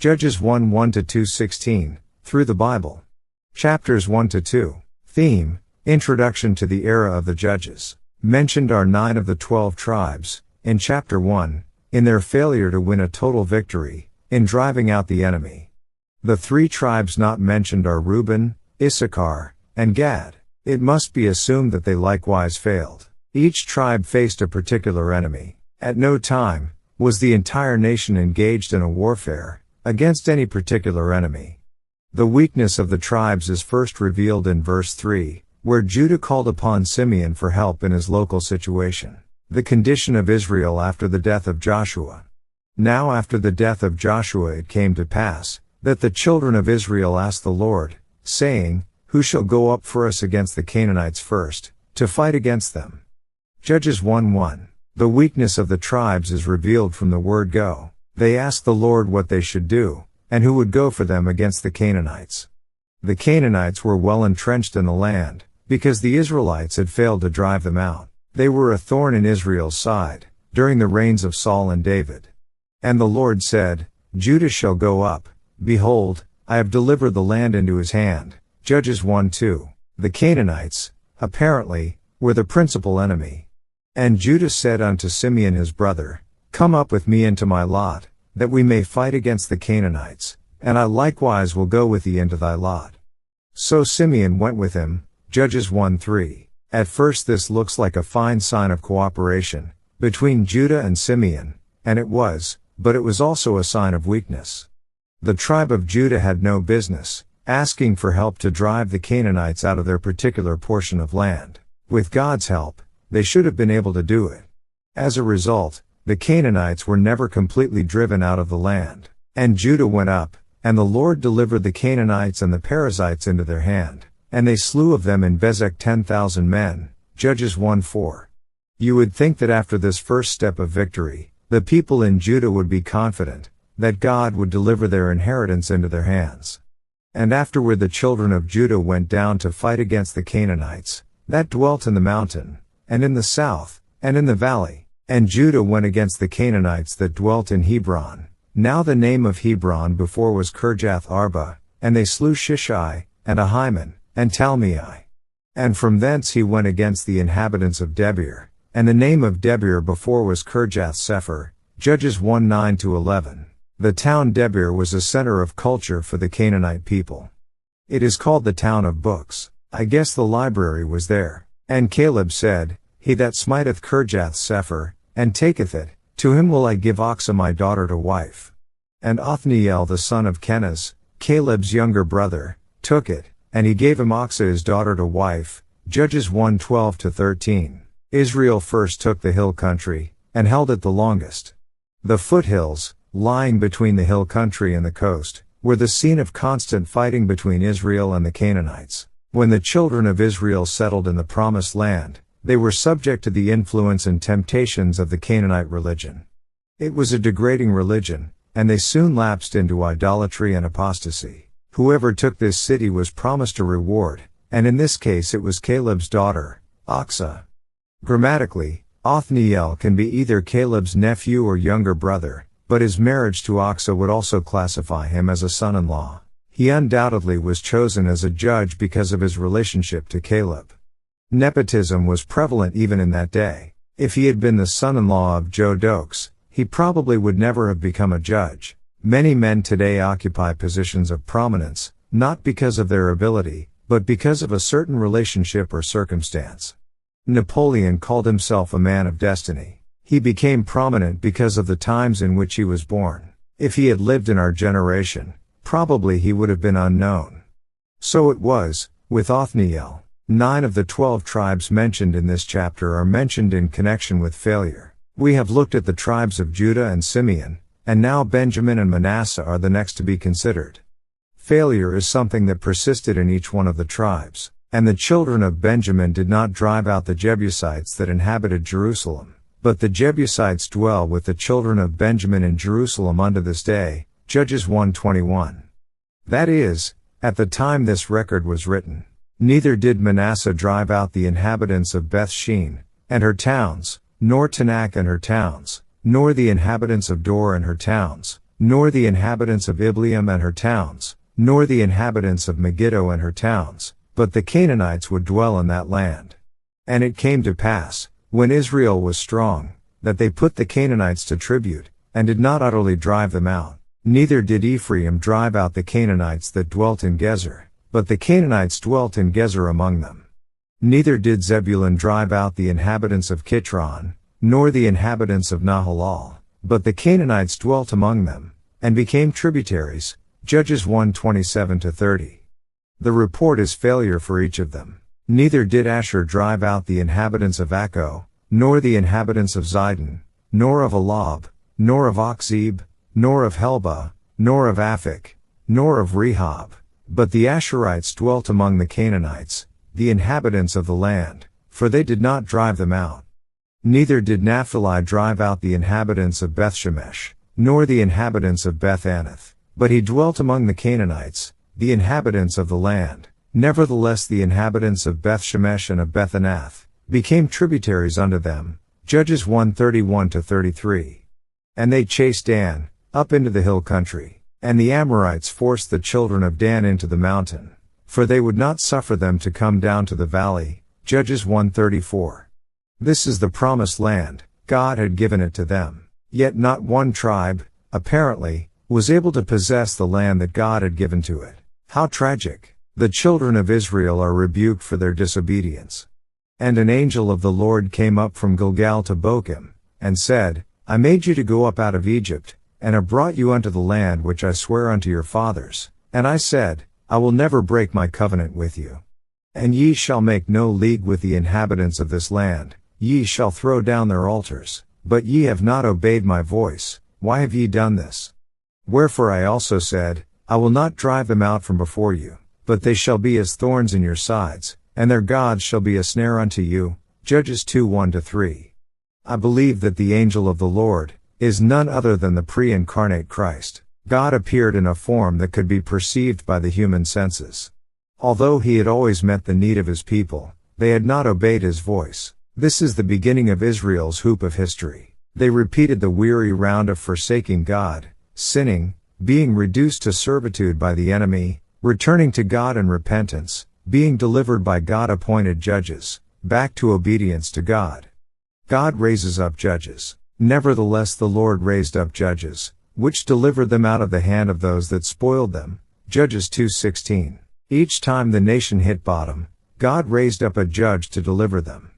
Judges 1:1-2:16, through the Bible. Chapters 1-2. Theme: Introduction to the era of the Judges. Mentioned are 9 of the 12 tribes, in chapter 1, in their failure to win a total victory, in driving out the enemy. The 3 tribes not mentioned are Reuben, Issachar, and Gad. It must be assumed that they likewise failed. Each tribe faced a particular enemy. At no time was the entire nation engaged in a warfare against any particular enemy. The weakness of the tribes is first revealed in verse 3, where Judah called upon Simeon for help in his local situation. The condition of Israel after the death of Joshua. Now after the death of Joshua it came to pass, that the children of Israel asked the Lord, saying, Who shall go up for us against the Canaanites first, to fight against them? Judges 1:1. The weakness of the tribes is revealed from the word go. They asked the Lord what they should do, and who would go for them against the Canaanites. The Canaanites were well entrenched in the land, because the Israelites had failed to drive them out. They were a thorn in Israel's side, during the reigns of Saul and David. And the Lord said, Judah shall go up, behold, I have delivered the land into his hand. Judges 1:2. The Canaanites, apparently, were the principal enemy. And Judah said unto Simeon his brother, Come up with me into my lot, that we may fight against the Canaanites, and I likewise will go with thee into thy lot. So Simeon went with him. Judges 1:3. At first this looks like a fine sign of cooperation between Judah and Simeon, and it was, but it was also a sign of weakness. The tribe of Judah had no business asking for help to drive the Canaanites out of their particular portion of land. With God's help, they should have been able to do it. As a result, the Canaanites were never completely driven out of the land. And Judah went up, and the Lord delivered the Canaanites and the Perizzites into their hand, and they slew of them in Bezek 10,000 men. Judges 1:4. You would think that after this first step of victory, the people in Judah would be confident that God would deliver their inheritance into their hands. And afterward the children of Judah went down to fight against the Canaanites that dwelt in the mountain, and in the south, and in the valley. And Judah went against the Canaanites that dwelt in Hebron. Now the name of Hebron before was Kirjath Arba, and they slew Shishai, and Ahiman, and Talmai. And from thence he went against the inhabitants of Debir, and the name of Debir before was Kirjath Sepher. Judges 1:9-11. The town Debir was a center of culture for the Canaanite people. It is called the town of books. I guess the library was there. And Caleb said, He that smiteth Kirjath Sepher, and taketh it, to him will I give Achsah my daughter to wife. And Othniel the son of Kenaz, Caleb's younger brother, took it, and he gave him Achsah his daughter to wife. Judges 1:12-13. Israel first took the hill country, and held it the longest. The foothills, lying between the hill country and the coast, were the scene of constant fighting between Israel and the Canaanites. When the children of Israel settled in the Promised Land, they were subject to the influence and temptations of the Canaanite religion. It was a degrading religion, and they soon lapsed into idolatry and apostasy. Whoever took this city was promised a reward, and in this case it was Caleb's daughter, Achsah. Grammatically, Othniel can be either Caleb's nephew or younger brother, but his marriage to Achsah would also classify him as a son-in-law. He undoubtedly was chosen as a judge because of his relationship to Caleb. Nepotism was prevalent even in that day. If he had been the son-in-law of Joe Dokes, he probably would never have become a judge. Many men today occupy positions of prominence, not because of their ability, but because of a certain relationship or circumstance. Napoleon called himself a man of destiny. He became prominent because of the times in which he was born. If he had lived in our generation, probably he would have been unknown. So it was, with Othniel. 9 of the 12 tribes mentioned in this chapter are mentioned in connection with failure. We have looked at the tribes of Judah and Simeon, and now Benjamin and Manasseh are the next to be considered. Failure is something that persisted in each one of the tribes, and the children of Benjamin did not drive out the Jebusites that inhabited Jerusalem, but the Jebusites dwell with the children of Benjamin in Jerusalem unto this day. Judges 1:21. That is, at the time this record was written. Neither did Manasseh drive out the inhabitants of Beth-shean, and her towns, nor Tanakh and her towns, nor the inhabitants of Dor and her towns, nor the inhabitants of Ibleam and her towns, nor the inhabitants of Megiddo and her towns, but the Canaanites would dwell in that land. And it came to pass, when Israel was strong, that they put the Canaanites to tribute, and did not utterly drive them out. Neither did Ephraim drive out the Canaanites that dwelt in Gezer, but the Canaanites dwelt in Gezer among them. Neither did Zebulun drive out the inhabitants of Kitron, nor the inhabitants of Nahalal, but the Canaanites dwelt among them, and became tributaries. Judges 1:27-30. The report is failure for each of them. Neither did Asher drive out the inhabitants of Akko, nor the inhabitants of Zidon, nor of Elab, nor of Achzib, nor of Helba, nor of Aphik, nor of Rehob, but the Asherites dwelt among the Canaanites, the inhabitants of the land, for they did not drive them out. Neither did Naphtali drive out the inhabitants of Bethshemesh, nor the inhabitants of Beth-Anath, but he dwelt among the Canaanites, the inhabitants of the land. Nevertheless the inhabitants of Bethshemesh and of Beth-Anath became tributaries unto them. Judges 1:31-33. And they chased Dan up into the hill country, and the Amorites forced the children of Dan into the mountain, for they would not suffer them to come down to the valley. Judges 1:34. This is the promised land, God had given it to them. Yet not one tribe, apparently, was able to possess the land that God had given to it. How tragic! The children of Israel are rebuked for their disobedience. And an angel of the Lord came up from Gilgal to Bochim, and said, I made you to go up out of Egypt, and have brought you unto the land which I swear unto your fathers. And I said, I will never break my covenant with you. And ye shall make no league with the inhabitants of this land, ye shall throw down their altars, but ye have not obeyed my voice. Why have ye done this? Wherefore I also said, I will not drive them out from before you, but they shall be as thorns in your sides, and their gods shall be a snare unto you. Judges 2:1-3. I believe that the angel of the Lord is none other than the pre-incarnate Christ. God appeared in a form that could be perceived by the human senses. Although he had always met the need of his people, they had not obeyed his voice. This is the beginning of Israel's hoop of history. They repeated the weary round of forsaking God, sinning, being reduced to servitude by the enemy, returning to God in repentance, being delivered by God-appointed judges, back to obedience to God. God raises up judges. Nevertheless the Lord raised up judges, which delivered them out of the hand of those that spoiled them. Judges 2:16. Each time the nation hit bottom, God raised up a judge to deliver them.